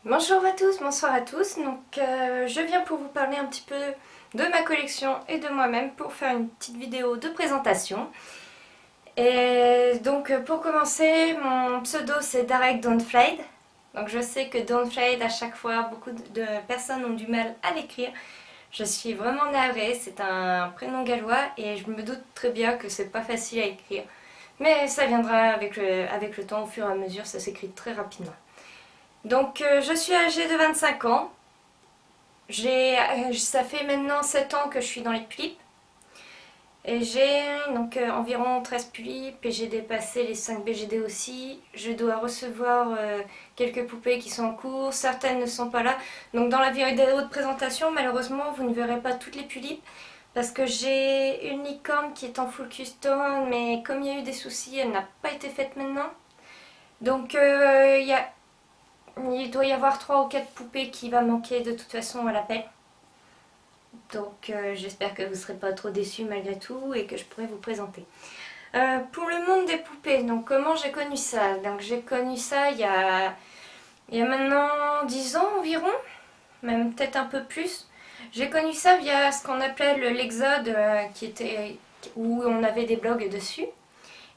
Bonjour à tous, bonsoir à tous. Donc je viens pour vous parler un petit peu de ma collection et de moi-même pour faire une petite vidéo de présentation. Et donc pour commencer, mon pseudo c'est Darek Dawnflight. Donc je sais que Dawnflight, à chaque fois, beaucoup de personnes ont du mal à l'écrire. Je suis vraiment navrée, c'est un prénom gallois et je me doute très bien que c'est pas facile à écrire. Mais ça viendra avec le temps, au fur et à mesure, ça s'écrit très rapidement. Donc je suis âgée de 25 ans. Ça fait maintenant 7 ans que je suis dans les tulipes. Et j'ai donc environ 13 tulipes et j'ai dépassé les 5 BGD aussi. Je dois recevoir quelques poupées qui sont en cours, certaines ne sont pas là. Donc dans la vidéo de présentation, malheureusement, vous ne verrez pas toutes les tulipes parce que j'ai une licorne qui est en full custom, mais comme il y a eu des soucis, elle n'a pas été faite maintenant. Donc il doit y avoir 3 ou 4 poupées qui va manquer de toute façon à l'appel. Donc j'espère que vous ne serez pas trop déçus malgré tout et que je pourrai vous présenter. Pour le monde des poupées, donc comment j'ai connu ça? Donc j'ai connu ça il y a maintenant 10 ans environ, même peut-être un peu plus. J'ai connu ça via ce qu'on appelait l'Exode, où on avait des blogs dessus.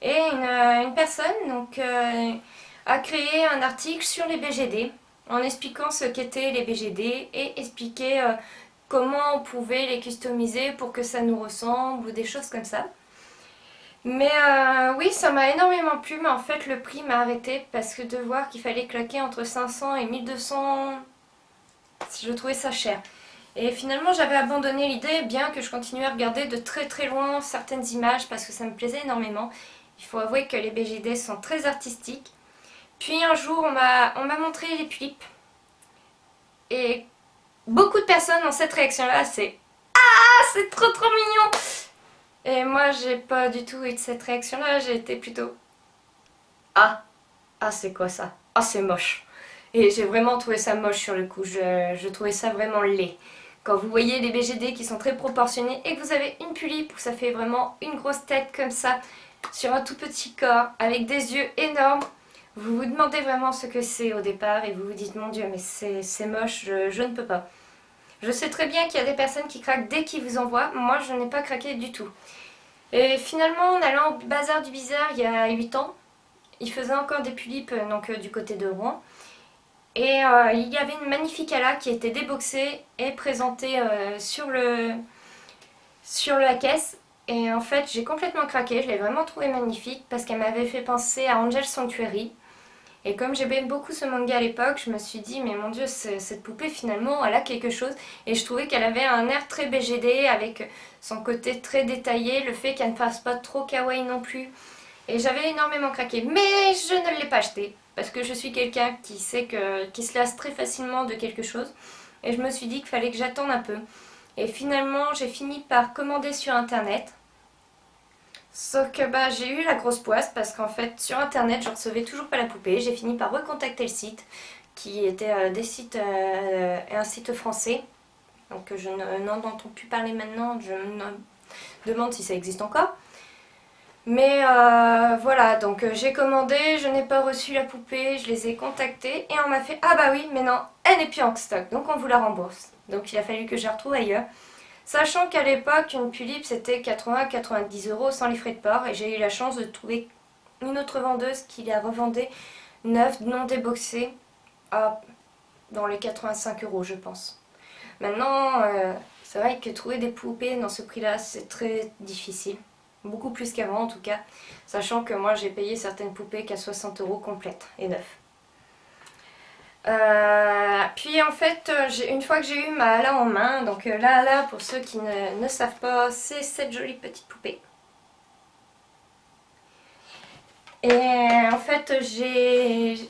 Et une personne a créé un article sur les BGD en expliquant ce qu'étaient les BGD et expliquer comment on pouvait les customiser pour que ça nous ressemble ou des choses comme ça. Mais oui, ça m'a énormément plu, mais en fait le prix m'a arrêté parce que de voir qu'il fallait claquer entre 500 et 1200, je trouvais ça cher. Et finalement j'avais abandonné l'idée, bien que je continuais à regarder de très très loin certaines images parce que ça me plaisait énormément. Il faut avouer que les BGD sont très artistiques. Puis un jour on m'a montré les tulipes. Et beaucoup de personnes ont cette réaction là, c'est "Ah, c'est trop trop mignon!" Et moi j'ai pas du tout eu de cette réaction là, j'ai été plutôt "Ah, ah c'est quoi ça? Ah c'est moche." Et j'ai vraiment trouvé ça moche sur le coup, je trouvais ça vraiment laid. Quand vous voyez les BGD qui sont très proportionnés et que vous avez une tulipe où ça fait vraiment une grosse tête comme ça, sur un tout petit corps, avec des yeux énormes, vous vous demandez vraiment ce que c'est au départ et vous vous dites "Mon Dieu, mais c'est moche, je ne peux pas." Je sais très bien qu'il y a des personnes qui craquent dès qu'ils vous envoient, moi je n'ai pas craqué du tout. Et finalement, en allant au bazar du bizarre il y a 8 ans, il faisait encore des tulipes du côté de Rouen. Et il y avait une magnifique ala qui était déboxée et présentée sur la caisse. Et en fait, j'ai complètement craqué, je l'ai vraiment trouvée magnifique parce qu'elle m'avait fait penser à Angel Sanctuary. Et comme j'aimais beaucoup ce manga à l'époque, je me suis dit mais mon dieu, cette poupée finalement elle a quelque chose. Et je trouvais qu'elle avait un air très BGD avec son côté très détaillé, le fait qu'elle ne fasse pas trop kawaii non plus. Et j'avais énormément craqué, mais je ne l'ai pas acheté parce que je suis quelqu'un qui qui se lasse très facilement de quelque chose. Et je me suis dit qu'il fallait que j'attende un peu. Et finalement j'ai fini par commander sur internet. Sauf que j'ai eu la grosse poisse parce qu'en fait sur internet je recevais toujours pas la poupée. J'ai fini par recontacter le site qui était un site français. Donc je n'en entends plus parler maintenant, je me demande si ça existe encore. Mais voilà, donc j'ai commandé, je n'ai pas reçu la poupée, je les ai contactés et on m'a fait "Ah bah oui, mais non, elle n'est plus en stock, donc on vous la rembourse." Donc il a fallu que je la retrouve ailleurs. Sachant qu'à l'époque, une tulipe c'était 80-90 € sans les frais de port et j'ai eu la chance de trouver une autre vendeuse qui la revendait neuve, non déboxée, dans les 85 € je pense. Maintenant, c'est vrai que trouver des poupées dans ce prix-là, c'est très difficile. Beaucoup plus qu'avant en tout cas, sachant que moi j'ai payé certaines poupées qu'à 60 € complètes et neuves. Puis en fait, une fois que j'ai eu ma Ala en main, donc la Ala pour ceux qui ne savent pas, c'est cette jolie petite poupée. Et en fait, j'ai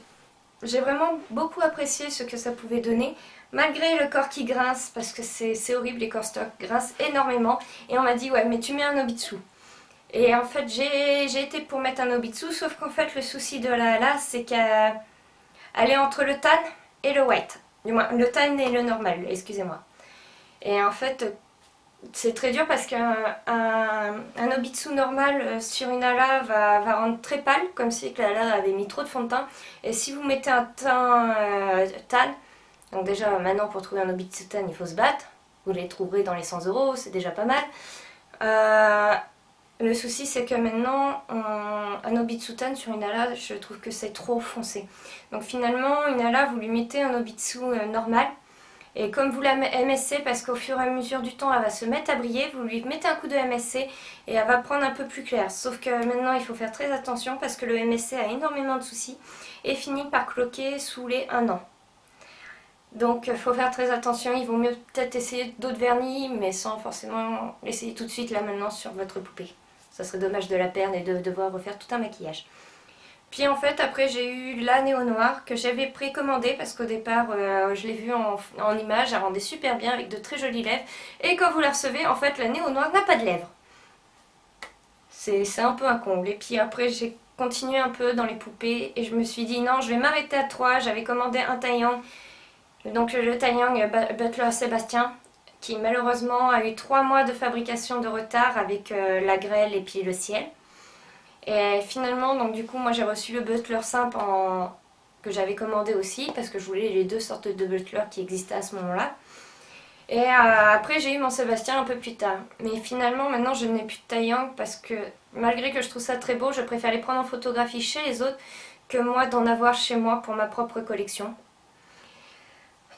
vraiment beaucoup apprécié ce que ça pouvait donner, malgré le corps qui grince, parce que c'est horrible, les corps stock grincent énormément. Et on m'a dit "Ouais, mais tu mets un Nobitsu." Et en fait, j'ai été pour mettre un Nobitsu, sauf qu'en fait, le souci de la Ala, c'est qu'elle est entre le tan et le white. Du moins, le tan et le normal, excusez-moi. Et en fait, c'est très dur parce qu'un Nobitsu normal sur une ala va rendre très pâle, comme si la ala avait mis trop de fond de teint. Et si vous mettez un teint tan, Donc déjà maintenant pour trouver un Obitsutan il faut se battre. Vous les trouverez dans les 100 €, c'est déjà pas mal. Le souci c'est que maintenant un Obitsutan sur une ala je trouve que c'est trop foncé. Donc finalement une ala vous lui mettez un Obitsu normal. Et comme vous la MSC, parce qu'au fur et à mesure du temps elle va se mettre à briller, vous lui mettez un coup de MSC et elle va prendre un peu plus clair. Sauf que maintenant il faut faire très attention parce que le MSC a énormément de soucis et finit par cloquer sous les 1 an. Donc il faut faire très attention, il vaut mieux peut-être essayer d'autres vernis mais sans forcément l'essayer tout de suite là maintenant sur votre poupée. Ça serait dommage de la perdre et de devoir refaire tout un maquillage. Puis en fait après j'ai eu la Néo Noire que j'avais précommandée parce qu'au départ je l'ai vue en image, elle rendait super bien avec de très jolies lèvres. Et quand vous la recevez en fait la Néo Noire n'a pas de lèvres. C'est un peu un comble. Et puis après j'ai continué un peu dans les poupées et je me suis dit non je vais m'arrêter à 3. J'avais commandé un Taeyang, donc le Taeyang Butler Sébastien qui malheureusement a eu 3 mois de fabrication de retard avec la grêle et puis le ciel. Et finalement, donc du coup, moi j'ai reçu le Butler simple que j'avais commandé aussi parce que je voulais les 2 sortes de Butler qui existaient à ce moment-là. Et après j'ai eu mon Sébastien un peu plus tard. Mais finalement maintenant je n'ai plus de Taeyang parce que malgré que je trouve ça très beau, je préfère les prendre en photographie chez les autres que moi d'en avoir chez moi pour ma propre collection.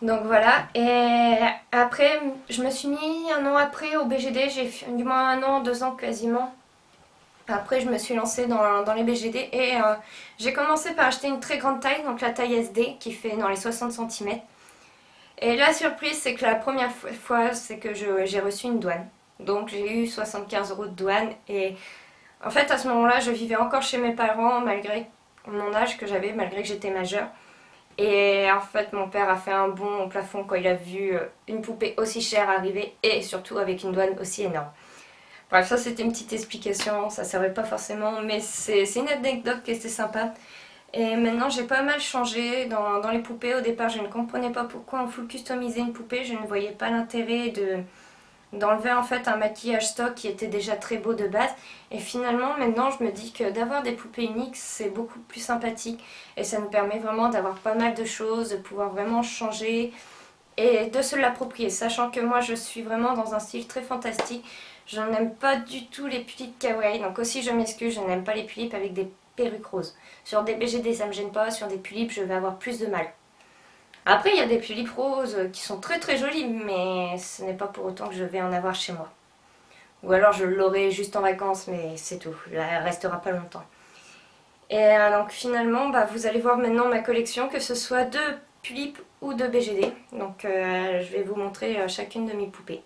Donc voilà, et après je me suis mis 1 an après au BGD, j'ai fait du moins 1 an, 2 ans quasiment. Après je me suis lancée dans les BGD et j'ai commencé par acheter une très grande taille, donc la taille SD qui fait dans les 60 cm. Et la surprise c'est que la première fois c'est que j'ai reçu une douane. Donc j'ai eu 75 € de douane et en fait à ce moment-là je vivais encore chez mes parents malgré mon âge que j'avais, malgré que j'étais majeure. Et en fait mon père a fait un bond au plafond quand il a vu une poupée aussi chère arriver et surtout avec une douane aussi énorme. Bref, ça c'était une petite explication, ça servait pas forcément, mais c'est une anecdote qui était sympa. Et maintenant j'ai pas mal changé dans les poupées. Au départ je ne comprenais pas pourquoi on full customisait une poupée, je ne voyais pas l'intérêt d'enlever en fait un maquillage stock qui était déjà très beau de base. Et finalement maintenant je me dis que d'avoir des poupées uniques c'est beaucoup plus sympathique. Et ça nous permet vraiment d'avoir pas mal de choses, de pouvoir vraiment changer et de se l'approprier. Sachant que moi je suis vraiment dans un style très fantastique. Je n'aime pas du tout les pulipes kawaii, donc aussi je m'excuse, je n'aime pas les pulipes avec des perruques roses. Sur des BGD ça me gêne pas, sur des pulipes je vais avoir plus de mal. Après il y a des pulipes roses qui sont très très jolies, mais ce n'est pas pour autant que je vais en avoir chez moi. Ou alors je l'aurai juste en vacances, mais c'est tout, elle restera pas longtemps. Et donc finalement vous allez voir maintenant ma collection, que ce soit de pulipes ou de BGD. Donc je vais vous montrer chacune de mes poupées.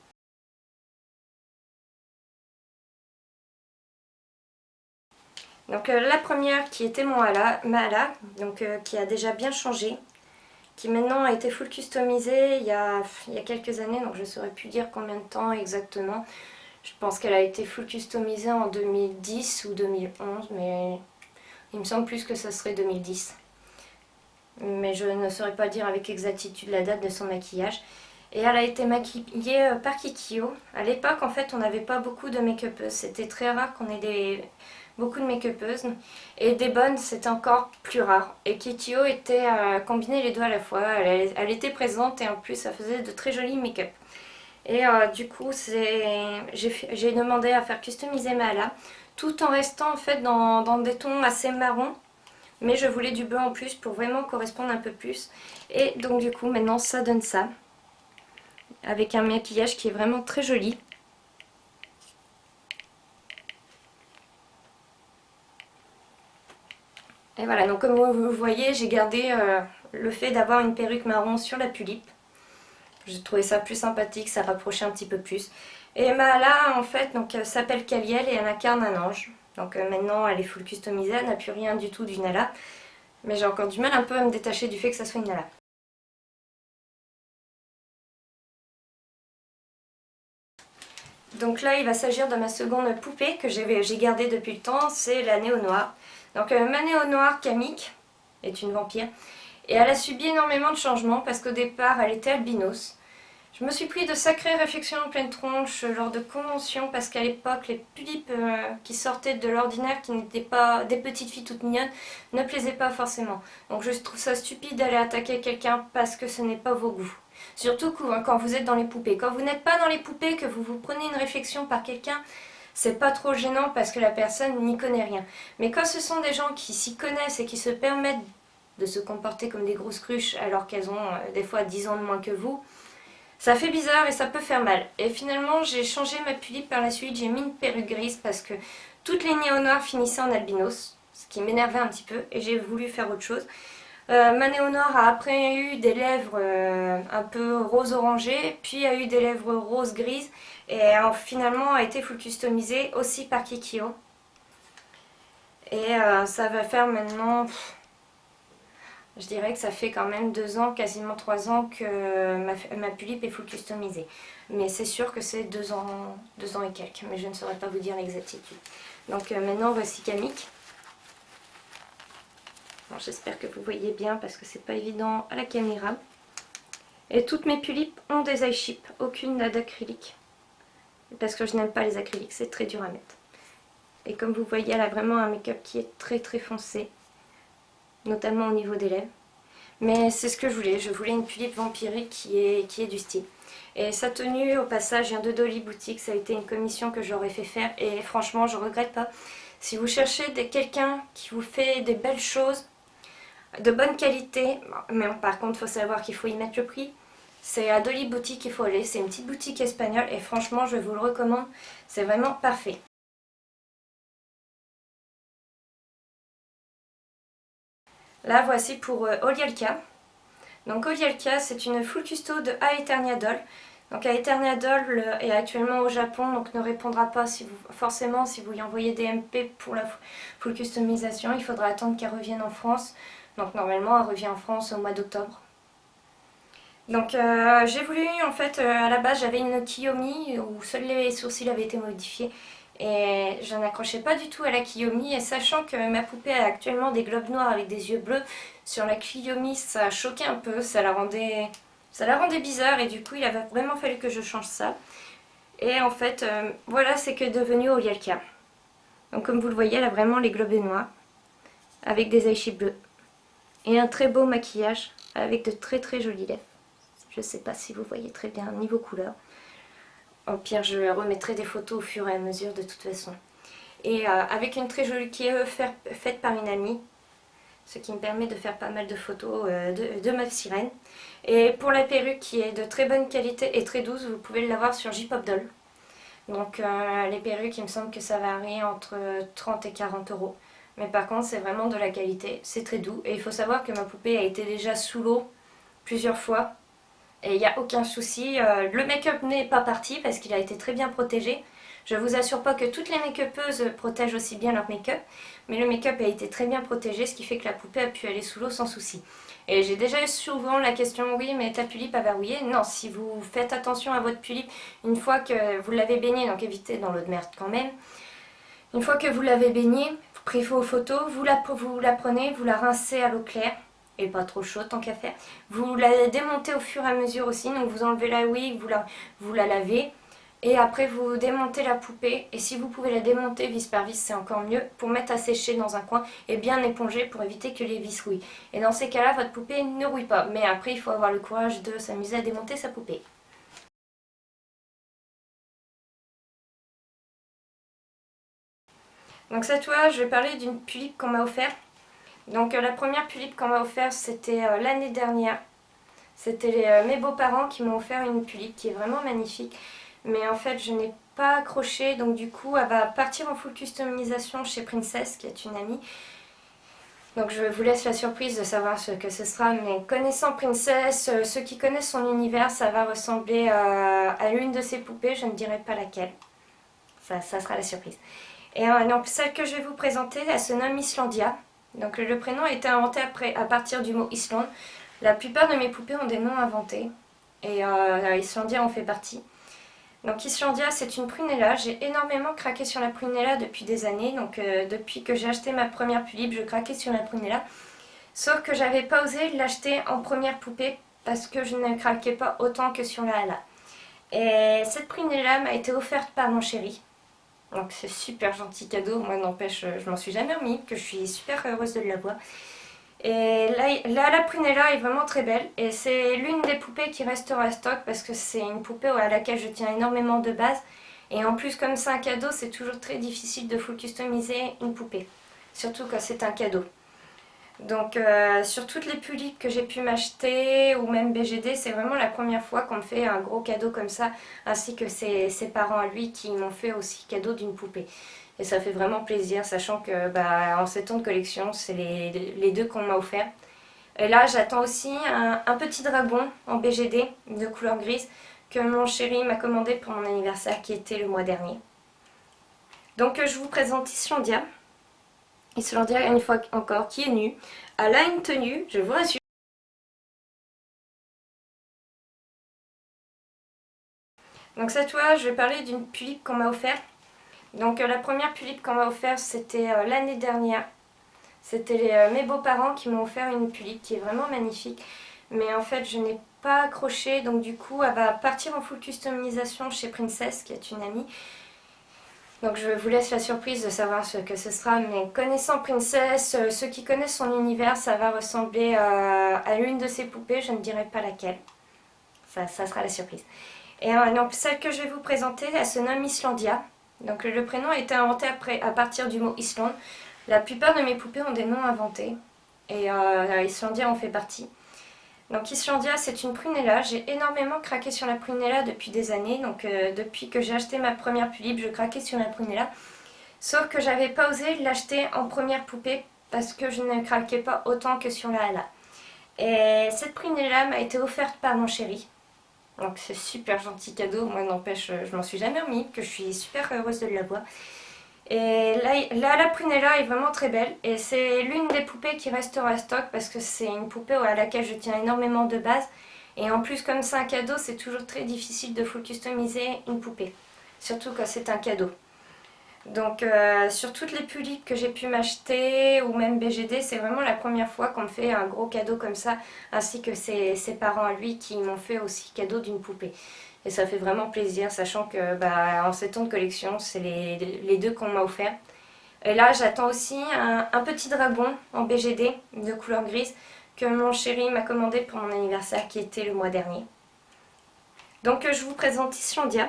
Donc la première qui était ma ala, donc qui a déjà bien changé, qui maintenant a été full customisée il y a quelques années, donc je ne saurais plus dire combien de temps exactement. Je pense qu'elle a été full customisée en 2010 ou 2011, mais il me semble plus que ça serait 2010. Mais je ne saurais pas dire avec exactitude la date de son maquillage. Et elle a été maquillée par Kikyo. À l'époque, en fait, on n'avait pas beaucoup de make-upeuses. C'était très rare qu'on ait beaucoup de make-upeuses. Et des bonnes, c'était encore plus rare. Et Kikyo était combiner les deux à la fois. Elle était présente et en plus, elle faisait de très jolis make-up. Et du coup, j'ai demandé à faire customiser ma ala, tout en restant en fait dans des tons assez marrons. Mais je voulais du bleu en plus pour vraiment correspondre un peu plus. Et donc du coup, maintenant, ça donne ça. Avec un maquillage qui est vraiment très joli. Et voilà, donc comme vous voyez, j'ai gardé le fait d'avoir une perruque marron sur la tulipe. J'ai trouvé ça plus sympathique, ça rapprochait un petit peu plus. Et là, en fait, s'appelle Kaliel et elle incarne un ange. Donc maintenant, elle est full customisée, elle n'a plus rien du tout d'une Nala. Mais j'ai encore du mal un peu à me détacher du fait que ça soit une Nala. Donc là, il va s'agir de ma seconde poupée que j'ai gardée depuis le temps, c'est la Néo Noire. Donc ma Néo Noire, Kamik, est une vampire. Et elle a subi énormément de changements parce qu'au départ, elle était albinos. Je me suis pris de sacrées réflexions en pleine tronche lors de conventions parce qu'à l'époque, les pulipes qui sortaient de l'ordinaire, qui n'étaient pas des petites filles toutes mignonnes, ne plaisaient pas forcément. Donc je trouve ça stupide d'aller attaquer quelqu'un parce que ce n'est pas vos goûts. Surtout quand vous êtes dans les poupées. Quand vous n'êtes pas dans les poupées, que vous vous prenez une réflexion par quelqu'un, c'est pas trop gênant parce que la personne n'y connaît rien. Mais quand ce sont des gens qui s'y connaissent et qui se permettent de se comporter comme des grosses cruches alors qu'elles ont des fois 10 ans de moins que vous, ça fait bizarre et ça peut faire mal. Et finalement, j'ai changé ma pulipe par la suite, j'ai mis une perruque grise parce que toutes les néo-noirs finissaient en albinos, ce qui m'énervait un petit peu et j'ai voulu faire autre chose. Ma néo-noire a après eu des lèvres un peu rose-orangé, puis a eu des lèvres rose-grises et finalement a été full customisée aussi par Kikio. Et ça va faire maintenant... Je dirais que ça fait quand même 2 ans, quasiment 3 ans que ma pulipe est full customisée. Mais c'est sûr que c'est 2 ans et quelques, mais je ne saurais pas vous dire l'exactitude. Donc maintenant voici Kamik. J'espère que vous voyez bien parce que c'est pas évident à la caméra. Et toutes mes pulipes ont des eye chips, aucune n'a d'acrylique. Parce que je n'aime pas les acryliques, c'est très dur à mettre. Et comme vous voyez, elle a vraiment un make-up qui est très très foncé. Notamment au niveau des lèvres. Mais c'est ce que je voulais une pulipe vampirique qui est du style. Et sa tenue, au passage, vient de Dolly Boutique, ça a été une commission que j'aurais fait faire et franchement, je regrette pas. Si vous cherchez quelqu'un qui vous fait des belles choses, de bonne qualité, mais par contre, il faut savoir qu'il faut y mettre le prix. C'est à Dolly Boutique qu'il faut aller, c'est une petite boutique espagnole et franchement, je vous le recommande, c'est vraiment parfait. Là, voici pour Olielka. Donc Olielka, c'est une full custo de Aeternia Doll. Donc Aeternia Doll est actuellement au Japon, donc ne répondra pas forcément si vous lui envoyez des MP pour la full customisation. Il faudra attendre qu'elle revienne en France. Donc normalement, elle revient en France au mois d'octobre. Donc j'ai voulu, en fait, à la base, j'avais une Kiyomi où seuls les sourcils avaient été modifiés. Et je n'accrochais pas du tout à la Kiyomi, et sachant que ma poupée a actuellement des globes noirs avec des yeux bleus, sur la Kiyomi ça choquait un peu, ça la rendait bizarre et du coup il avait vraiment fallu que je change ça. Et en fait, voilà c'est que devenu Olielka. Donc comme vous le voyez, elle a vraiment les globes noirs, avec des eyeships bleus. Et un très beau maquillage, avec de très très jolies lèvres. Je ne sais pas si vous voyez très bien niveau couleur. Au pire, je remettrai des photos au fur et à mesure de toute façon. Et avec une très jolie qui est faite par une amie, ce qui me permet de faire pas mal de photos de ma sirène. Et pour la perruque qui est de très bonne qualité et très douce, vous pouvez l'avoir sur J-Pop Doll. Donc les perruques, il me semble que ça varie entre 30 et 40 euros. Mais par contre, c'est vraiment de la qualité, c'est très doux. Et il faut savoir que ma poupée a été déjà sous l'eau plusieurs fois. Et il n'y a aucun souci, le make-up n'est pas parti parce qu'il a été très bien protégé. Je vous assure pas que toutes les make-upeuses protègent aussi bien leur make-up, mais le make-up a été très bien protégé, ce qui fait que la poupée a pu aller sous l'eau sans souci. Et j'ai déjà eu souvent la question, oui mais ta pulipe a verrouillé. Non, si vous faites attention à votre pulipe une fois que vous l'avez baignée, donc évitez dans l'eau de merde quand même. Une fois que vous l'avez baignée, vous prenez vos photos, vous la prenez, vous la rincez à l'eau claire. Et pas trop chaude tant qu'à faire. Vous la démontez au fur et à mesure aussi, donc vous enlevez la wig, vous la lavez. Et après vous démontez la poupée, et si vous pouvez la démonter vis par vis c'est encore mieux, pour mettre à sécher dans un coin et bien éponger pour éviter que les vis rouillent. Et dans ces cas là votre poupée ne rouille pas, mais après il faut avoir le courage de s'amuser à démonter sa poupée. Donc cette fois je vais parler d'une pulipe qu'on m'a offerte. Donc la première pulipe qu'on m'a offerte c'était l'année dernière. C'était mes beaux-parents qui m'ont offert une pulipe qui est vraiment magnifique. Mais en fait je n'ai pas accroché, donc du coup elle va partir en full customisation chez Princess qui est une amie. Donc je vous laisse la surprise de savoir ce que ce sera, mais connaissant Princess, ceux qui connaissent son univers, ça va ressembler à l'une de ses poupées, je ne dirai pas laquelle. Ça sera la surprise. Et donc celle que je vais vous présenter, elle se nomme Islandia. Donc le prénom a été inventé à partir du mot Islande. La plupart de mes poupées ont des noms inventés, et Islandia en fait partie. Donc Islandia c'est une prunella, j'ai énormément craqué sur la prunella depuis des années, donc depuis que j'ai acheté ma première pulipe je craquais sur la prunella. Sauf que j'avais pas osé l'acheter en première poupée parce que je ne craquais pas autant que sur la Hala. Et cette prunella m'a été offerte par mon chéri. Donc c'est super gentil cadeau, moi n'empêche, je m'en suis jamais remis, que je suis super heureuse de l'avoir. Et là, la prunella est vraiment très belle et c'est l'une des poupées qui restera stock parce que c'est une poupée à laquelle je tiens énormément de base. Et en plus, comme c'est un cadeau, c'est toujours très difficile de full customiser une poupée, surtout quand c'est un cadeau. Donc sur toutes les pulliques que j'ai pu m'acheter ou même BGD, c'est vraiment la première fois qu'on me fait un gros cadeau comme ça, ainsi que ses parents à lui qui m'ont fait aussi cadeau d'une poupée. Et ça fait vraiment plaisir, sachant que en 7 ans de collection, c'est les deux qu'on m'a offert. Et là, j'attends aussi un petit dragon en BGD de couleur grise que mon chéri m'a commandé pour mon anniversaire qui était le mois dernier. Donc je vous présente Islandia. Islandia, une fois encore, qui est nue. Elle a une tenue, je vous rassure. Donc cette fois, je vais parler d'une pulipe qu'on m'a offerte. Donc la première pulipe qu'on m'a offerte, c'était l'année dernière. C'était mes beaux-parents qui m'ont offert une pulipe qui est vraiment magnifique. Mais en fait, je n'ai pas accroché, donc du coup, elle va partir en full customisation chez Princess, qui est une amie. Donc je vous laisse la surprise de savoir ce que ce sera, mais connaissant Princess, ceux qui connaissent son univers, ça va ressembler à l'une de ses poupées, je ne dirai pas laquelle. Ça sera la surprise. Et donc celle que je vais vous présenter, elle se nomme Islandia. Donc le prénom a été inventé à partir du mot Islande. La plupart de mes poupées ont des noms inventés, et Islandia en fait partie. Donc Islandia, c'est une prunella. J'ai énormément craqué sur la prunella depuis des années. Donc depuis que j'ai acheté ma première pulipe, je craquais sur la prunella. Sauf que j'avais pas osé l'acheter en première poupée parce que je ne craquais pas autant que sur la Hala. Et cette prunella m'a été offerte par mon chéri. Donc c'est super gentil cadeau. Moi n'empêche, je m'en suis jamais remis, que je suis super heureuse de l'avoir. Et là, la prunella est vraiment très belle et c'est l'une des poupées qui restera stock parce que c'est une poupée à laquelle je tiens énormément de base. Et en plus, comme c'est un cadeau, c'est toujours très difficile de full customiser une poupée, surtout quand c'est un cadeau. Donc sur toutes les pulliques que j'ai pu m'acheter ou même BGD, c'est vraiment la première fois qu'on me fait un gros cadeau comme ça, ainsi que ses parents à lui qui m'ont fait aussi cadeau d'une poupée. Et ça fait vraiment plaisir, sachant que en 7 ans de collection, c'est les deux qu'on m'a offert. Et là, j'attends aussi un petit dragon en BGD de couleur grise que mon chéri m'a commandé pour mon anniversaire qui était le mois dernier. Donc je vous présente Islandia.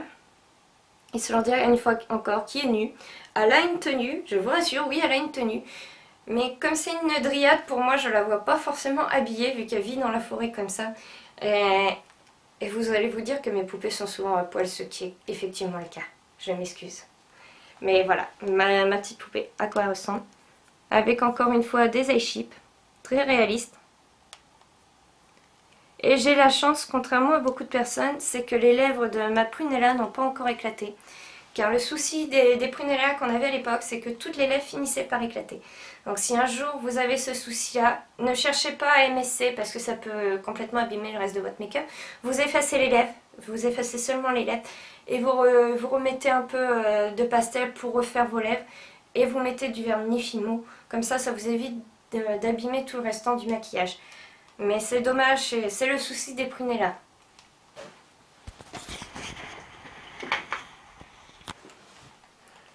Islandia, une fois encore, qui est nue. Elle a une tenue, je vous rassure, oui, elle a une tenue. Mais comme c'est une dryade, pour moi, je la vois pas forcément habillée vu qu'elle vit dans la forêt comme ça. Et vous allez vous dire que mes poupées sont souvent à poil, ce qui est effectivement le cas. Je m'excuse. Mais voilà, ma petite poupée, à quoi elle ressemble. Avec encore une fois des eye chips, très réalistes. Et j'ai la chance, contrairement à beaucoup de personnes, c'est que les lèvres de ma prunella n'ont pas encore éclaté. Car le souci des prunellas qu'on avait à l'époque, c'est que toutes les lèvres finissaient par éclater. Donc si un jour vous avez ce souci-là, ne cherchez pas à émesser parce que ça peut complètement abîmer le reste de votre make-up. Vous effacez les lèvres, vous effacez seulement les lèvres et vous remettez un peu de pastel pour refaire vos lèvres et vous mettez du vernis Fimo. Comme ça vous évite d'abîmer tout le restant du maquillage. Mais c'est dommage, c'est le souci des prunellas.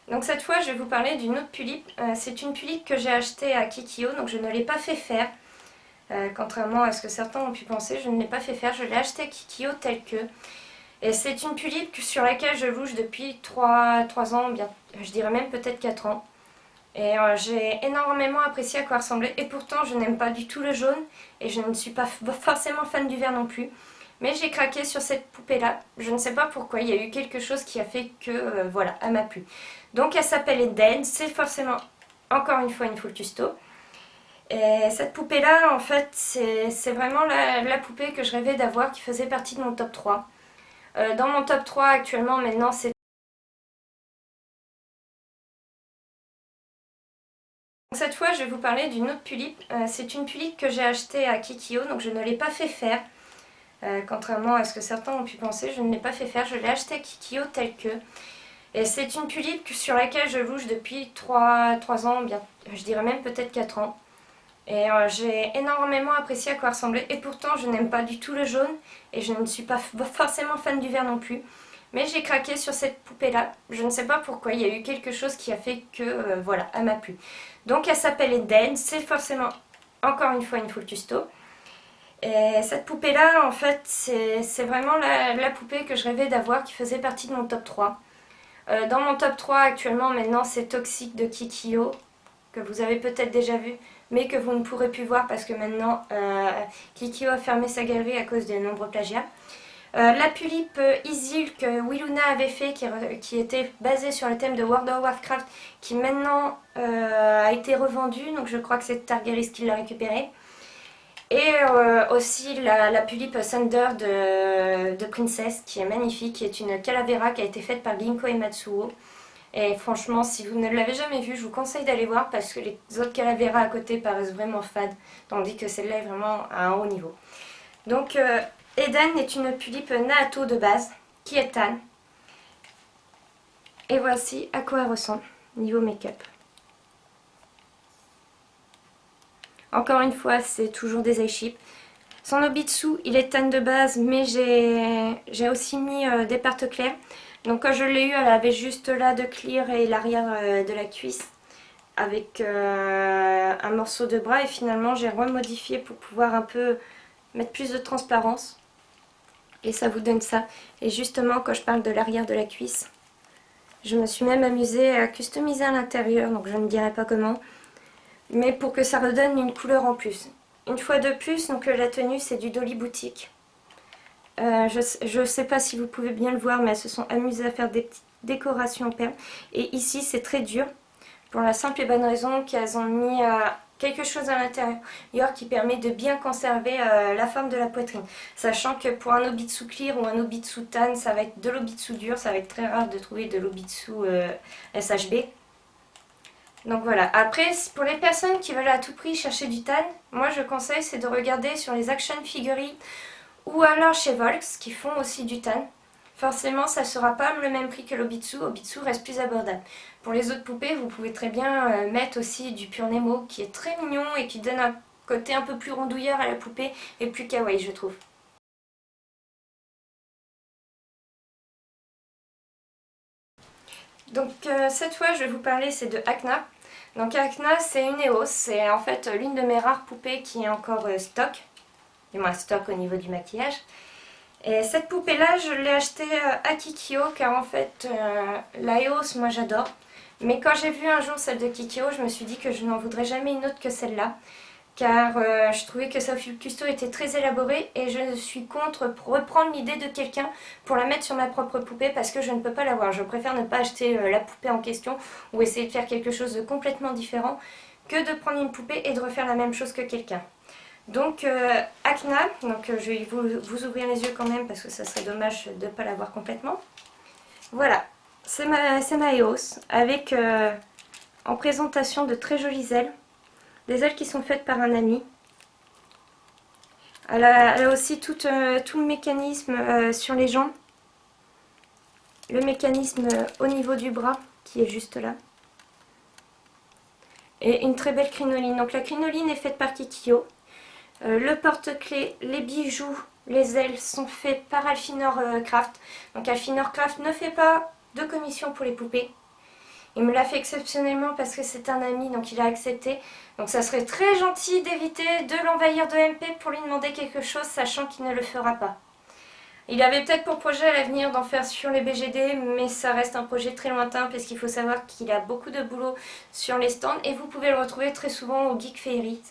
Donc cette fois, je vais vous parler d'une autre pulipe. C'est une pulipe que j'ai achetée à Kikio, donc je ne l'ai pas fait faire. Contrairement à ce que certains ont pu penser, je ne l'ai pas fait faire. Je l'ai achetée à Kikio telle que. Et c'est une pulipe sur laquelle je louche depuis 3 ans, bien, je dirais même peut-être 4 ans. Et j'ai énormément apprécié à quoi ressemblait. Et pourtant, je n'aime pas du tout le jaune. Et je ne suis pas forcément fan du vert non plus. Mais j'ai craqué sur cette poupée-là. Je ne sais pas pourquoi. Il y a eu quelque chose qui a fait que, voilà, elle m'a plu. Donc, elle s'appelle Eden. C'est forcément, encore une fois, une full custo. Et cette poupée-là, en fait, c'est vraiment la poupée que je rêvais d'avoir, qui faisait partie de mon top 3. Dans mon top 3, actuellement, maintenant, c'est... Cette fois, je vais vous parler d'une autre pulipe. C'est une pulipe que j'ai achetée à Kikio, donc je ne l'ai pas fait faire. Contrairement à ce que certains ont pu penser, je ne l'ai pas fait faire. Je l'ai achetée à Kikio telle que. Et c'est une pulipe sur laquelle je louche depuis 3 ans, bien, je dirais même peut-être 4 ans. Et j'ai énormément apprécié à quoi ressemblait. Et pourtant, je n'aime pas du tout le jaune. Et je ne suis pas forcément fan du vert non plus. Mais j'ai craqué sur cette poupée-là. Je ne sais pas pourquoi. Il y a eu quelque chose qui a fait que, voilà, elle m'a plu. Donc, elle s'appelle Eden. C'est forcément, encore une fois, une full custo. Et cette poupée-là, en fait, c'est vraiment la poupée que je rêvais d'avoir, qui faisait partie de mon top 3. Dans mon top 3 actuellement, maintenant, c'est Toxic de Kikyo, que vous avez peut-être déjà vu, mais que vous ne pourrez plus voir parce que maintenant, Kikyo a fermé sa galerie à cause des nombreux plagiats. La tulipe Isil que Wiluna avait fait, qui était basée sur le thème de World of Warcraft, qui maintenant a été revendue, donc je crois que c'est Targaris qui l'a récupérée. Et aussi la tulipe Thunder de Princess, qui est magnifique, qui est une calavera qui a été faite par Ginko et Matsuo. Et franchement, si vous ne l'avez jamais vue, je vous conseille d'aller voir parce que les autres calaveras à côté paraissent vraiment fades, tandis que celle-là est vraiment à un haut niveau. Donc, Eden est une tulipe Naato de base, qui est tan. Et voici à quoi elle ressemble, niveau make-up. Encore une fois, c'est toujours des eyeships. Son Obitsu, il est tan de base, mais j'ai aussi mis des partes claires. Donc quand je l'ai eu, elle avait juste là de clear et l'arrière de la cuisse avec un morceau de bras. Et finalement, j'ai remodifié pour pouvoir un peu mettre plus de transparence. Et ça vous donne ça. Et justement, quand je parle de l'arrière de la cuisse, je me suis même amusée à customiser à l'intérieur, donc je ne dirai pas comment. Mais pour que ça redonne une couleur en plus. Une fois de plus, donc la tenue c'est du Dolly Boutique. Je ne sais pas si vous pouvez bien le voir, mais elles se sont amusées à faire des petites décorations en perles. Et ici c'est très dur, pour la simple et bonne raison qu'elles ont mis quelque chose à l'intérieur qui permet de bien conserver la forme de la poitrine. Sachant que pour un Obitsu clear ou un Obitsu tan, ça va être de l'Obitsu dur, ça va être très rare de trouver de l'Obitsu SHB. Donc voilà, après pour les personnes qui veulent à tout prix chercher du tan, moi je conseille c'est de regarder sur les action figurines ou alors chez Volks qui font aussi du tan. Forcément ça ne sera pas le même prix que l'Obitsu, Obitsu reste plus abordable. Pour les autres poupées vous pouvez très bien mettre aussi du Pure Nemo qui est très mignon et qui donne un côté un peu plus rondouilleur à la poupée et plus kawaii je trouve. Donc cette fois je vais vous parler c'est de Akna. Donc Akna c'est une EOS, c'est en fait l'une de mes rares poupées qui est encore stock, du moins stock au niveau du maquillage. Et cette poupée là je l'ai achetée à Kikyo car en fait la EOS moi j'adore. Mais quand j'ai vu un jour celle de Kikyo je me suis dit que je n'en voudrais jamais une autre que celle-là. Car je trouvais que sa custo était très élaborée et je suis contre pour reprendre l'idée de quelqu'un pour la mettre sur ma propre poupée parce que je ne peux pas l'avoir. Je préfère ne pas acheter la poupée en question ou essayer de faire quelque chose de complètement différent que de prendre une poupée et de refaire la même chose que quelqu'un. Donc Akna, donc, je vais vous ouvrir les yeux quand même parce que ça serait dommage de ne pas l'avoir complètement. Voilà, c'est ma EOS avec en présentation de très jolies ailes. Des ailes qui sont faites par un ami. Elle a aussi tout le mécanisme sur les jambes. Le mécanisme au niveau du bras qui est juste là. Et une très belle crinoline. Donc la crinoline est faite par Kikyo. Le porte-clés, les bijoux, les ailes sont faits par Alfinor Craft. Donc Alfinor Craft ne fait pas de commission pour les poupées. Il me l'a fait exceptionnellement parce que c'est un ami, donc il a accepté. Donc ça serait très gentil d'éviter de l'envahir de MP pour lui demander quelque chose, sachant qu'il ne le fera pas. Il avait peut-être pour projet à l'avenir d'en faire sur les BGD, mais ça reste un projet très lointain parce qu'il faut savoir qu'il a beaucoup de boulot sur les stands et vous pouvez le retrouver très souvent au Geek Fairy.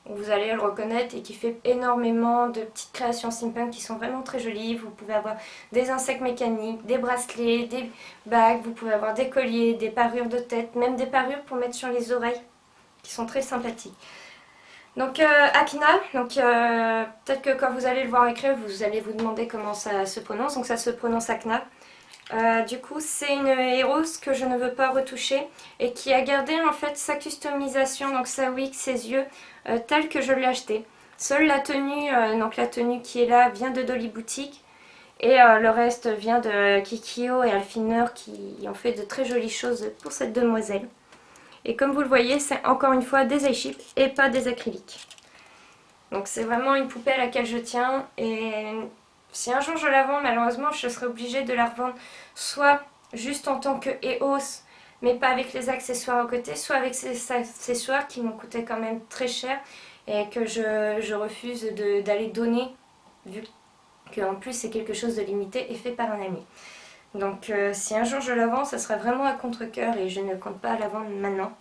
Vous allez le reconnaître et qui fait énormément de petites créations steampunk qui sont vraiment très jolies. Vous pouvez avoir des insectes mécaniques, des bracelets, des bagues, vous pouvez avoir des colliers, des parures de tête, même des parures pour mettre sur les oreilles qui sont très sympathiques. Donc Akna, peut-être que quand vous allez le voir écrire, vous allez vous demander comment ça se prononce. Donc ça se prononce Akna. Du coup c'est une héros que je ne veux pas retoucher et qui a gardé en fait sa customisation, donc sa wig, ses yeux telle que je l'ai acheté. Seule la tenue, donc la tenue qui est là vient de Dolly Boutique et le reste vient de Kikyo et Alfinor qui ont fait de très jolies choses pour cette demoiselle. Et comme vous le voyez, c'est encore une fois des iShip et pas des acryliques. Donc c'est vraiment une poupée à laquelle je tiens. Et si un jour je la vends, malheureusement, je serai obligée de la revendre soit juste en tant que EOS, mais pas avec les accessoires à côté, soit avec ces accessoires qui m'ont coûté quand même très cher et que je refuse d'aller donner, vu qu'en plus c'est quelque chose de limité et fait par un ami. Donc si un jour je la vends, ça sera vraiment à contre-cœur et je ne compte pas la vendre maintenant.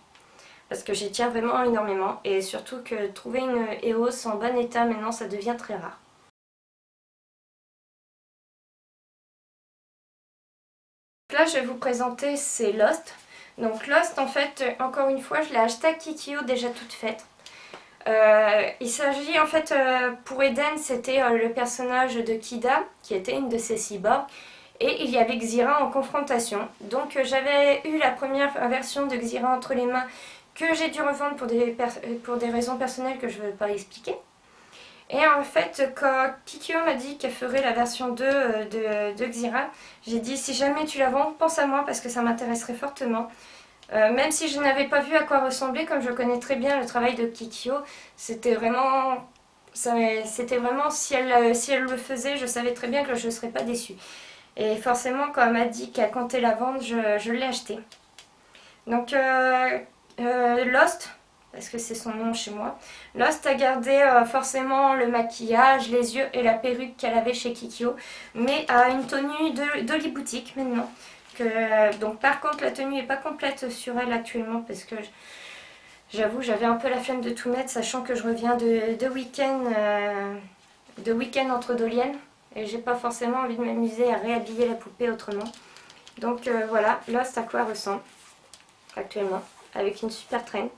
Parce que j'y tiens vraiment énormément et surtout que trouver une EOS en bon état maintenant ça devient très rare. Là je vais vous présenter c'est Lost. Donc Lost en fait encore une fois je l'ai acheté à Kikio déjà toute faite. Il s'agit en fait pour Eden c'était le personnage de Kida qui était une de ses cyborgs. Et il y avait Xira en confrontation. Donc j'avais eu la première version de Xira entre les mains que j'ai dû revendre pour des raisons personnelles que je ne veux pas expliquer. Et en fait, quand Kikyo m'a dit qu'elle ferait la version 2 de Xira, j'ai dit si jamais tu la vends, pense à moi parce que ça m'intéresserait fortement. Même si je n'avais pas vu à quoi ressemblait, comme je connais très bien le travail de Kikyo, c'était vraiment si elle le faisait, je savais très bien que je ne serais pas déçue. Et forcément, quand elle m'a dit qu'elle comptait la vendre, je l'ai acheté. Donc, Lost, parce que c'est son nom chez moi, Lost a gardé forcément le maquillage, les yeux et la perruque qu'elle avait chez Kikyo, mais a une tenue d'Oli Boutique maintenant. Donc, par contre, la tenue n'est pas complète sur elle actuellement, parce que j'avoue, j'avais un peu la flemme de tout mettre, sachant que je reviens de week-end entre Doliennes. Et j'ai pas forcément envie de m'amuser à réhabiller la poupée autrement. Donc voilà, Lost à quoi elle ressemble actuellement, avec une super traîne.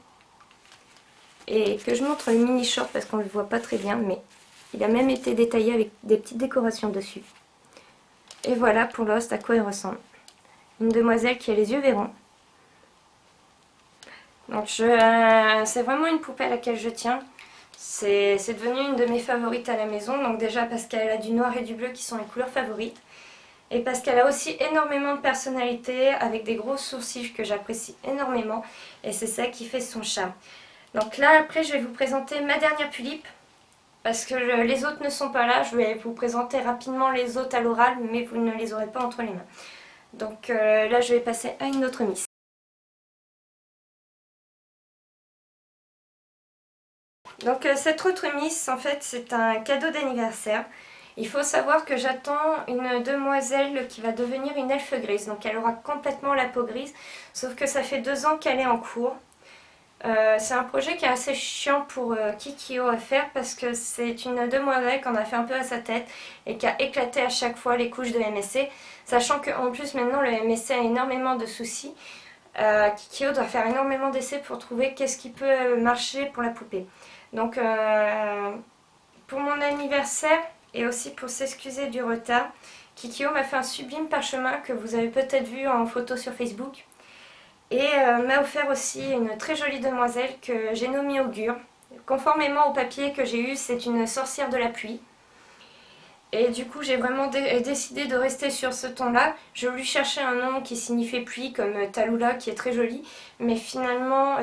Et que je montre le mini short parce qu'on ne le voit pas très bien, mais il a même été détaillé avec des petites décorations dessus. Et voilà pour Lost à quoi elle ressemble. Une demoiselle qui a les yeux verrons. Donc c'est vraiment une poupée à laquelle je tiens. C'est devenu une de mes favorites à la maison, donc déjà parce qu'elle a du noir et du bleu qui sont mes couleurs favorites. Et parce qu'elle a aussi énormément de personnalité, avec des gros sourcils que j'apprécie énormément. Et c'est ça qui fait son charme. Donc là, après, je vais vous présenter ma dernière tulipe. Parce que les autres ne sont pas là, je vais vous présenter rapidement les autres à l'oral, mais vous ne les aurez pas entre les mains. Donc là, je vais passer à une autre Miss. Donc cette autre Miss, en fait, c'est un cadeau d'anniversaire. Il faut savoir que j'attends une demoiselle qui va devenir une elfe grise. Donc elle aura complètement la peau grise, sauf que ça fait 2 ans qu'elle est en cours. C'est un projet qui est assez chiant pour Kikyo à faire parce que c'est une demoiselle qu'on a fait un peu à sa tête et qui a éclaté à chaque fois les couches de MSC. Sachant qu'en plus maintenant le MSC a énormément de soucis. Kikyo doit faire énormément d'essais pour trouver qu'est-ce qui peut marcher pour la poupée. Donc pour mon anniversaire et aussi pour s'excuser du retard, Kikyo m'a fait un sublime parchemin que vous avez peut-être vu en photo sur Facebook. Et m'a offert aussi une très jolie demoiselle que j'ai nommée Augure. Conformément au papier que j'ai eu, c'est une sorcière de la pluie. Et du coup, j'ai vraiment décidé de rester sur ce ton-là. Je lui cherchais un nom qui signifiait pluie, comme Talula, qui est très joli. Mais finalement,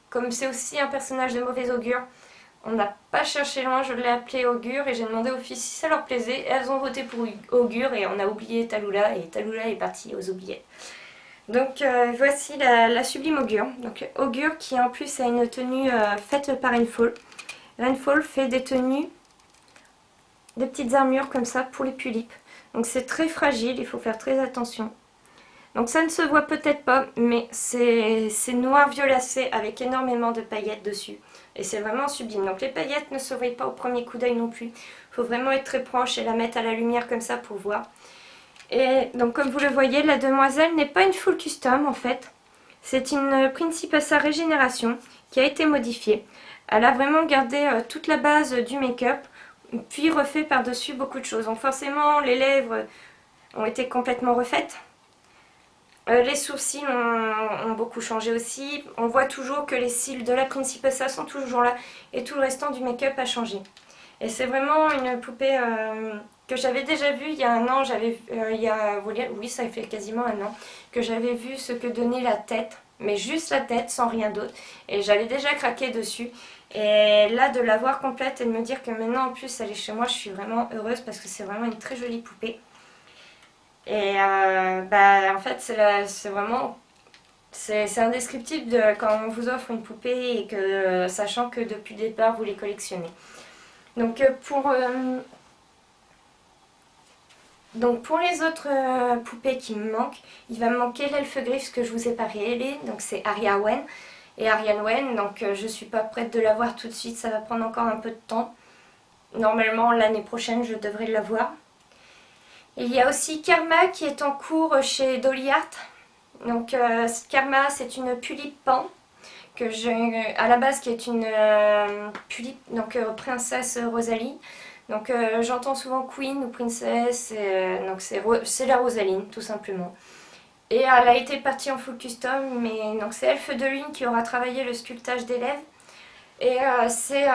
comme c'est aussi un personnage de mauvais augure, on n'a pas cherché loin, je l'ai appelée Augure et j'ai demandé aux filles si ça leur plaisait. Et elles ont voté pour Augure et on a oublié Talula et Talula est partie aux oubliettes. Donc voici la sublime Augure. Donc Augure qui en plus a une tenue faite par Rainfall. Rainfall fait des tenues, des petites armures comme ça pour les tulipes. Donc c'est très fragile, il faut faire très attention. Donc ça ne se voit peut-être pas, mais c'est noir violacé avec énormément de paillettes dessus. Et c'est vraiment sublime. Donc les paillettes ne se voient pas au premier coup d'œil non plus. Il faut vraiment être très proche et la mettre à la lumière comme ça pour voir. Et donc comme vous le voyez, la demoiselle n'est pas une full custom en fait. C'est une Principessa Régénération qui a été modifiée. Elle a vraiment gardé toute la base du make-up, puis refait par-dessus beaucoup de choses. Donc forcément les lèvres ont été complètement refaites. Les sourcils ont beaucoup changé aussi. On voit toujours que les cils de la Principessa sont toujours là et tout le restant du make-up a changé. Et c'est vraiment une poupée que j'avais déjà vue il y a un an. Oui, ça fait quasiment un an que j'avais vu ce que donnait la tête mais juste la tête sans rien d'autre. Et j'avais déjà craqué dessus. Et là de la voir complète et de me dire que maintenant en plus elle est chez moi, je suis vraiment heureuse parce que c'est vraiment une très jolie poupée. Et en fait c'est vraiment... C'est indescriptible quand on vous offre une poupée et que sachant que depuis le départ vous les collectionnez. Donc pour les autres poupées qui me manquent, il va me manquer l'elfe griffe que je vous ai pas révélé, donc c'est Ariane Wen. Et Ariane Wen, donc je suis pas prête de l'avoir tout de suite, ça va prendre encore un peu de temps. Normalement l'année prochaine je devrais l'avoir. Il y a aussi Karma qui est en cours chez Dolly Art. Donc Karma c'est une Pulippe Pan que à la base qui est une Pulippe, donc princesse Rosalie. Donc j'entends souvent Queen ou Princess, donc c'est la Rosaline tout simplement. Et elle a été partie en full custom, mais donc c'est Elfe de Lune qui aura travaillé le sculptage des lèvres. Et c'est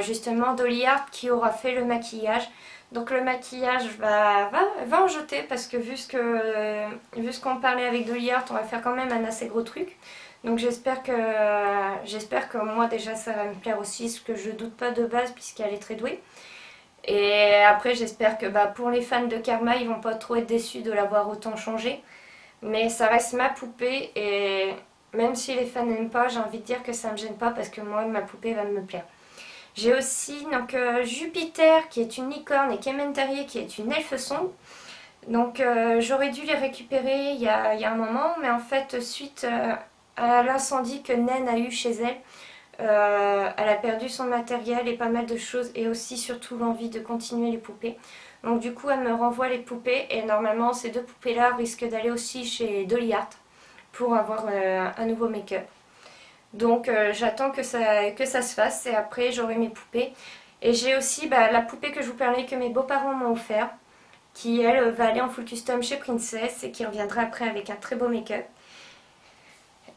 justement Dolly Art qui aura fait le maquillage. Donc le maquillage va en jeter parce que vu ce qu'on parlait avec Dolly Art, on va faire quand même un assez gros truc. Donc j'espère que moi déjà ça va me plaire aussi, ce que je doute pas de base puisqu'elle est très douée. Et après j'espère que pour les fans de Karma, ils vont pas trop être déçus de l'avoir autant changé. Mais ça reste ma poupée et même si les fans n'aiment pas, j'ai envie de dire que ça me gêne pas parce que moi ma poupée va me plaire. J'ai aussi donc Jupiter qui est une licorne et Kementarié qui est une elfe sombre. Donc j'aurais dû les récupérer il y a un moment, mais en fait suite à l'incendie que Naine a eu chez elle, elle a perdu son matériel et pas mal de choses et aussi surtout l'envie de continuer les poupées. Donc du coup elle me renvoie les poupées et normalement ces deux poupées là risquent d'aller aussi chez Dolly Art pour avoir un nouveau make-up. Donc j'attends que ça se fasse et après j'aurai mes poupées. Et j'ai aussi la poupée que je vous parlais que mes beaux-parents m'ont offert, qui elle va aller en full custom chez Princess et qui reviendra après avec un très beau make-up.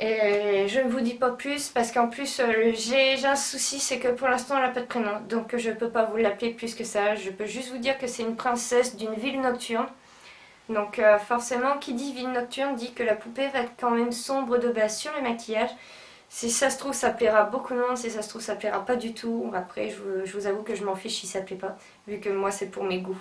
Et je ne vous dis pas plus parce qu'en plus j'ai un souci, c'est que pour l'instant elle n'a pas de prénom, donc je ne peux pas vous l'appeler plus que ça. Je peux juste vous dire que c'est une princesse d'une ville nocturne. Donc forcément qui dit ville nocturne dit que la poupée va être quand même sombre de base sur le maquillage. Si ça se trouve ça plaira à beaucoup de monde, si ça se trouve ça plaira pas du tout. Après je vous avoue que je m'en fiche si ça plaît pas, vu que moi c'est pour mes goûts.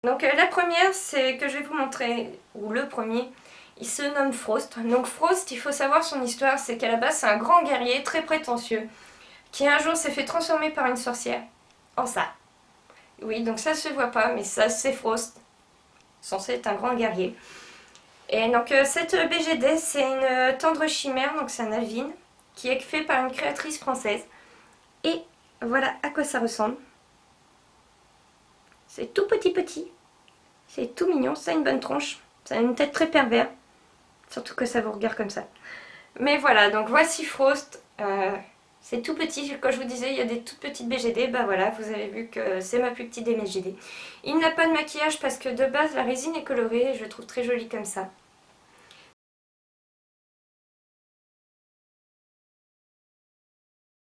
Donc la première c'est que je vais vous montrer, ou le premier, il se nomme Frost. Donc Frost, il faut savoir son histoire, c'est qu'à la base c'est un grand guerrier très prétentieux, qui un jour s'est fait transformer par une sorcière en ça. Oui, donc ça se voit pas, mais ça c'est Frost, censé être un grand guerrier. Et donc cette BGD c'est une tendre chimère, donc c'est un alvin, qui est fait par une créatrice française. Et voilà à quoi ça ressemble. C'est tout petit. C'est tout mignon, ça a une bonne tronche. Ça a une tête très pervers. Surtout que ça vous regarde comme ça. Mais voilà, donc voici Frost. C'est tout petit, comme je vous disais, il y a des toutes petites BGD. Bah voilà, vous avez vu que c'est ma plus petite des BGD. Il n'a pas de maquillage parce que de base la résine est colorée et je le trouve très jolie comme ça.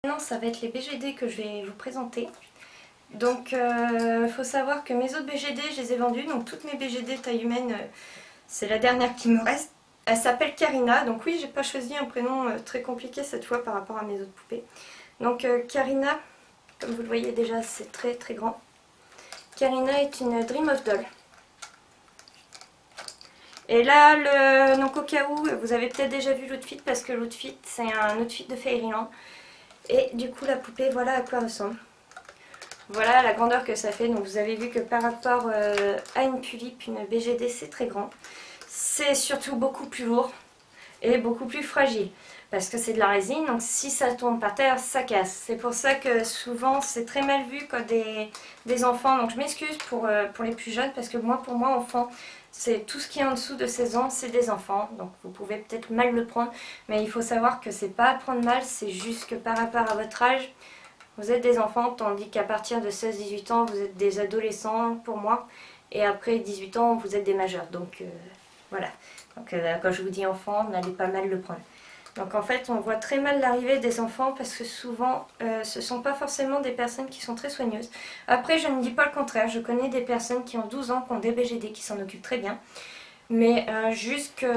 Maintenant ça va être les BGD que je vais vous présenter. Donc faut savoir que mes autres BGD je les ai vendus, donc toutes mes BGD taille humaine, c'est la dernière qui me reste. Elle s'appelle Karina, donc oui j'ai pas choisi un prénom très compliqué cette fois par rapport à mes autres poupées. Donc Karina, comme vous le voyez déjà c'est très très grand. Karina est une Dream of Doll. Et là, donc au cas où, vous avez peut-être déjà vu l'outfit parce que l'outfit c'est un outfit de Fairyland. Et du coup la poupée, voilà à quoi ressemble. Voilà la grandeur que ça fait, donc vous avez vu que par rapport à une Pulippe, une BGD c'est très grand. C'est surtout beaucoup plus lourd et beaucoup plus fragile parce que c'est de la résine, donc si ça tombe par terre ça casse. C'est pour ça que souvent c'est très mal vu quand des enfants, donc je m'excuse pour les plus jeunes parce que pour moi enfant c'est tout ce qui est en dessous de 16 ans, c'est des enfants, donc vous pouvez peut-être mal le prendre, mais il faut savoir que c'est pas à prendre mal, c'est juste que par rapport à votre âge, vous êtes des enfants, tandis qu'à partir de 16-18 ans, vous êtes des adolescents pour moi. Et après 18 ans, vous êtes des majeurs. Donc voilà. Donc quand je vous dis enfant, n'allez pas mal le prendre. Donc en fait on voit très mal l'arrivée des enfants parce que souvent ce ne sont pas forcément des personnes qui sont très soigneuses. Après je ne dis pas le contraire, je connais des personnes qui ont 12 ans, qui ont des BGD, qui s'en occupent très bien. Mais juste que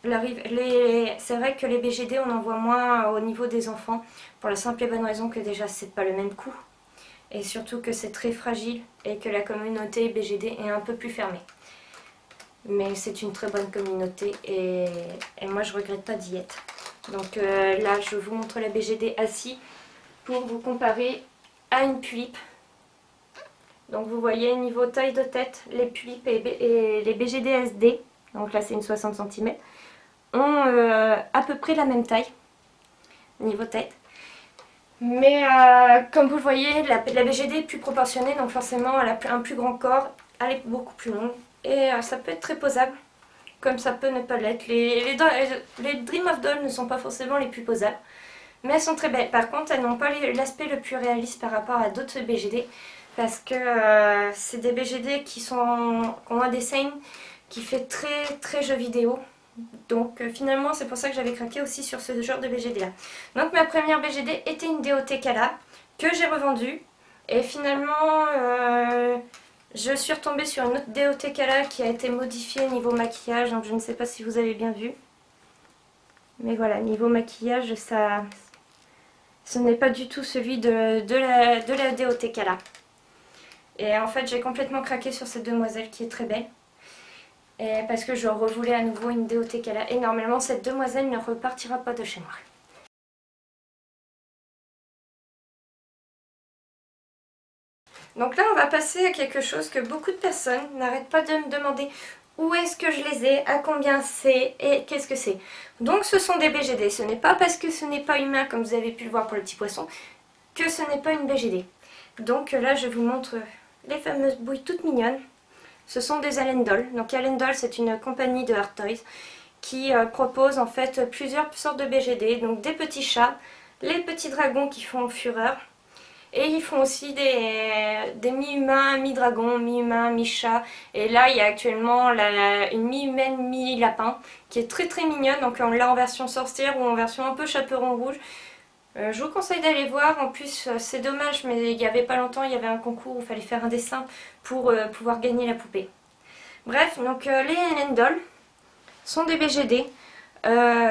c'est vrai que les BGD on en voit moins au niveau des enfants pour la simple et bonne raison que déjà c'est pas le même coût. Et surtout que c'est très fragile et que la communauté BGD est un peu plus fermée. Mais c'est une très bonne communauté et moi je regrette pas d'y être. Donc là je vous montre la BGD assis pour vous comparer à une pulipe. Donc vous voyez niveau taille de tête, les pulipes et les BGD SD, donc là c'est une 60 cm, ont à peu près la même taille niveau tête. Mais comme vous le voyez, la BGD est plus proportionnée, donc forcément elle a un plus grand corps, elle est beaucoup plus longue. Et ça peut être très posable, comme ça peut ne pas l'être. Les Dream of Doll ne sont pas forcément les plus posables, mais elles sont très belles. Par contre, elles n'ont pas l'aspect le plus réaliste par rapport à d'autres BGD, parce que c'est des BGD qui ont un design qui fait très très jeu vidéo. Donc finalement, c'est pour ça que j'avais craqué aussi sur ce genre de BGD là. Donc ma première BGD était une DOT Kala, que j'ai revendue. Et finalement... je suis retombée sur une autre DOT Kala qui a été modifiée niveau maquillage, donc je ne sais pas si vous avez bien vu. Mais voilà, niveau maquillage, ce n'est pas du tout celui de la DOT Kala. Et en fait, j'ai complètement craqué sur cette demoiselle qui est très belle. Et parce que je revoulais à nouveau une DOT Kala. Et normalement, cette demoiselle ne repartira pas de chez moi. Donc là on va passer à quelque chose que beaucoup de personnes n'arrêtent pas de me demander. Où est-ce que je les ai, à combien c'est et qu'est-ce que c'est. Donc ce sont des BGD, ce n'est pas parce que ce n'est pas humain comme vous avez pu le voir pour le petit poisson que ce n'est pas une BGD. Donc là je vous montre les fameuses bouilles toutes mignonnes. Ce sont des Allen Doll. Donc Allen Doll c'est une compagnie de Hard Toys qui propose en fait plusieurs sortes de BGD. Donc des petits chats, les petits dragons qui font fureur. Et ils font aussi des mi-humains, mi-dragons, mi-humains, mi-chat. Et là, il y a actuellement une mi-humaine, mi-lapin qui est très très mignonne. Donc on l'a en version sorcière ou en version un peu chaperon rouge. Je vous conseille d'aller voir. En plus, c'est dommage, mais il n'y avait pas longtemps, il y avait un concours où il fallait faire un dessin pour pouvoir gagner la poupée. Bref, donc les Allen Doll sont des BGD.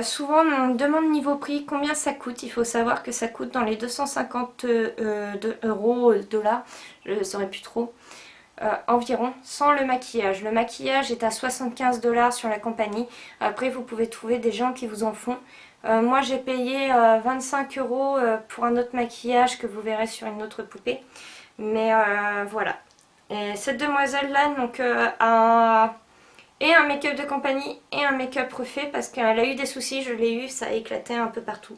Souvent on me demande niveau prix combien ça coûte. Il faut savoir que ça coûte dans les 250 euros, dollars, je ne saurais plus trop, environ, sans le maquillage. Le maquillage est à 75 $ sur la compagnie. Après vous pouvez trouver des gens qui vous en font. Moi j'ai payé 25 € pour un autre maquillage que vous verrez sur une autre poupée. Mais voilà. Et cette demoiselle là donc et un make-up de compagnie et un make-up refait parce qu'elle a eu des soucis, je l'ai eu, ça a éclaté un peu partout.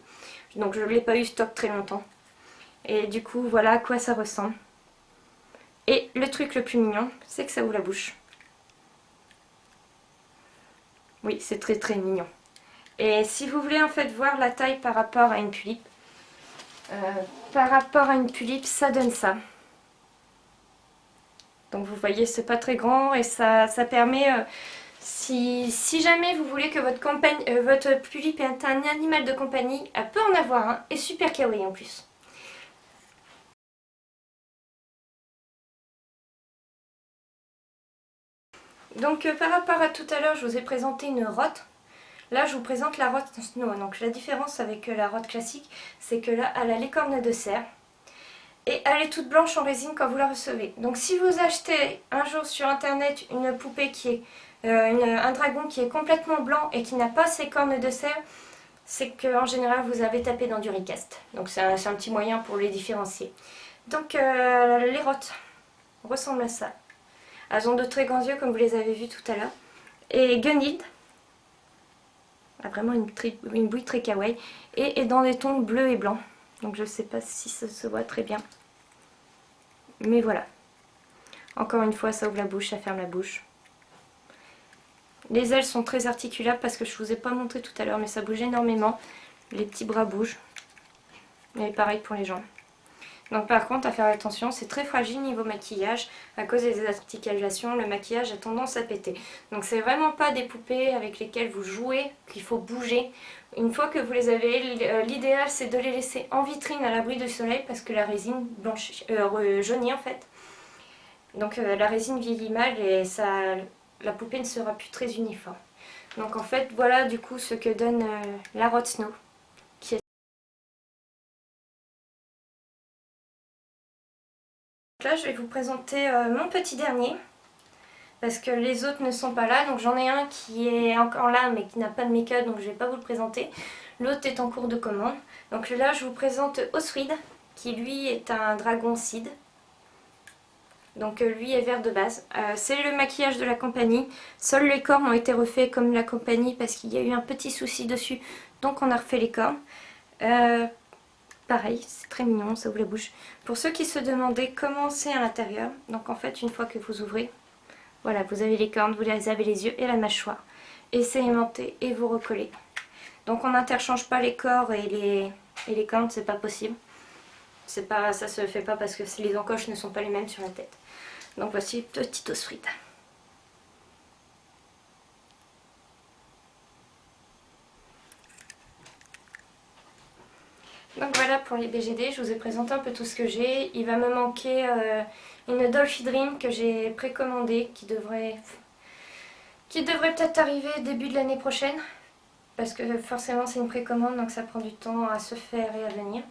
Donc je ne l'ai pas eu stock très longtemps. Et du coup voilà à quoi ça ressemble. Et le truc le plus mignon, c'est que ça ouvre la bouche. Oui, c'est très très mignon. Et si vous voulez en fait voir la taille par rapport à une tulipe, ça donne ça. Donc vous voyez, c'est pas très grand et ça permet, si jamais vous voulez que votre tulipe est un animal de compagnie, elle peut en avoir un et super kawaii en plus. Donc par rapport à tout à l'heure, je vous ai présenté une rotte. Là, je vous présente la rotte Snow. Donc la différence avec la rotte classique, c'est que là, elle a les cornes de cerf. Et elle est toute blanche en résine quand vous la recevez. Donc si vous achetez un jour sur internet une poupée qui est un dragon qui est complètement blanc et qui n'a pas ses cornes de cerf, c'est qu'en général vous avez tapé dans du Recast. Donc c'est un petit moyen pour les différencier. Donc les rottes ressemblent à ça. Elles ont de très grands yeux comme vous les avez vus tout à l'heure. Et Gunhild a vraiment une bouille très kawaii et dans des tons bleus et blancs. Donc je ne sais pas si ça se voit très bien. Mais voilà. Encore une fois, ça ouvre la bouche, ça ferme la bouche. Les ailes sont très articulables parce que je ne vous ai pas montré tout à l'heure, mais ça bouge énormément. Les petits bras bougent. Et pareil pour les jambes. Donc par contre à faire attention, c'est très fragile niveau maquillage. À cause des articulations, le maquillage a tendance à péter. Donc c'est vraiment pas des poupées avec lesquelles vous jouez, qu'il faut bouger. Une fois que vous les avez, l'idéal c'est de les laisser en vitrine à l'abri du soleil parce que la résine jaunit en fait. Donc la résine vieillit mal et la poupée ne sera plus très uniforme. Donc en fait voilà du coup ce que donne la Rod Snow. Là je vais vous présenter mon petit dernier parce que les autres ne sont pas là, donc j'en ai un qui est encore là mais qui n'a pas de make-up, donc je ne vais pas vous le présenter. L'autre est en cours de commande. Donc là je vous présente Osfried qui lui est un dragon Cid. Donc lui est vert de base. C'est le maquillage de la compagnie. Seuls les cornes ont été refaits comme la compagnie parce qu'il y a eu un petit souci dessus, donc on a refait les cornes. Pareil, c'est très mignon, ça ouvre la bouche. Pour ceux qui se demandaient comment c'est à l'intérieur, donc en fait une fois que vous ouvrez, voilà, vous avez les cornes, vous avez les yeux et la mâchoire. Et c'est aimanté et vous recollez. Donc on n'interchange pas les corps et les cornes, c'est pas possible. Ça se fait pas parce que les encoches ne sont pas les mêmes sur la tête. Donc voici petit Osfried. Donc voilà pour les BGD, je vous ai présenté un peu tout ce que j'ai. Il va me manquer une Dolphy Dream que j'ai précommandée qui devrait peut-être arriver début de l'année prochaine. Parce que forcément c'est une précommande donc ça prend du temps à se faire et à venir.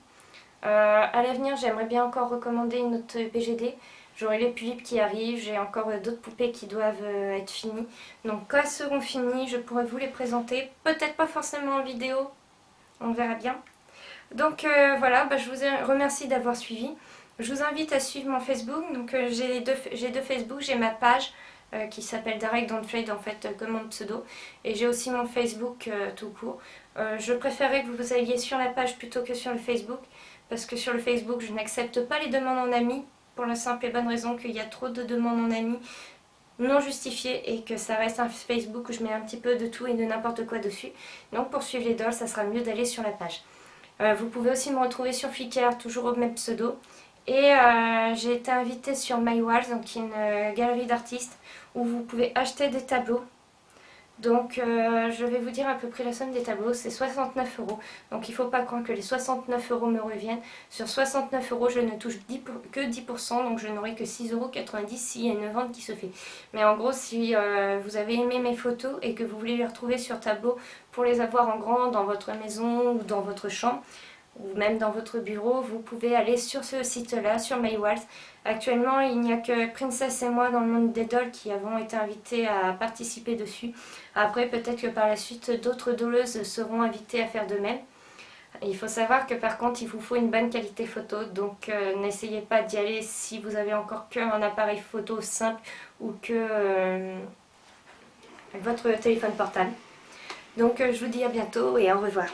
À l'avenir j'aimerais bien encore recommander une autre BGD. J'aurai les pulipes qui arrivent, j'ai encore d'autres poupées qui doivent être finies. Donc quand elles seront finies je pourrai vous les présenter. Peut-être pas forcément en vidéo, on verra bien. Donc voilà, je vous remercie d'avoir suivi. Je vous invite à suivre mon Facebook. Donc j'ai deux Facebook, j'ai ma page qui s'appelle Direct Don't Trade en fait comme mon pseudo. Et j'ai aussi mon Facebook tout court. Je préférerais que vous alliez sur la page plutôt que sur le Facebook. Parce que sur le Facebook je n'accepte pas les demandes en amis. Pour la simple et bonne raison qu'il y a trop de demandes en amis non justifiées. Et que ça reste un Facebook où je mets un petit peu de tout et de n'importe quoi dessus. Donc pour suivre les dolls ça sera mieux d'aller sur la page. Vous pouvez aussi me retrouver sur Flickr, toujours au même pseudo. Et j'ai été invitée sur MyWalls, donc qui est une galerie d'artistes, où vous pouvez acheter des tableaux. Donc je vais vous dire à peu près la somme des tableaux, c'est 69 €. Donc il ne faut pas croire que les 69 € me reviennent. Sur 69 € je ne touche que 10%, donc je n'aurai que 6,90 € s'il y a une vente qui se fait. Mais en gros si vous avez aimé mes photos et que vous voulez les retrouver sur tableau pour les avoir en grand dans votre maison ou dans votre chambre, ou même dans votre bureau, vous pouvez aller sur ce site-là, sur MyWalls. Actuellement, il n'y a que Princess et moi dans le monde des dolls qui avons été invités à participer dessus. Après, peut-être que par la suite, d'autres dolleuses seront invitées à faire de même. Il faut savoir que par contre, il vous faut une bonne qualité photo, donc n'essayez pas d'y aller si vous avez encore qu'un appareil photo simple ou que votre téléphone portable. Donc je vous dis à bientôt et au revoir.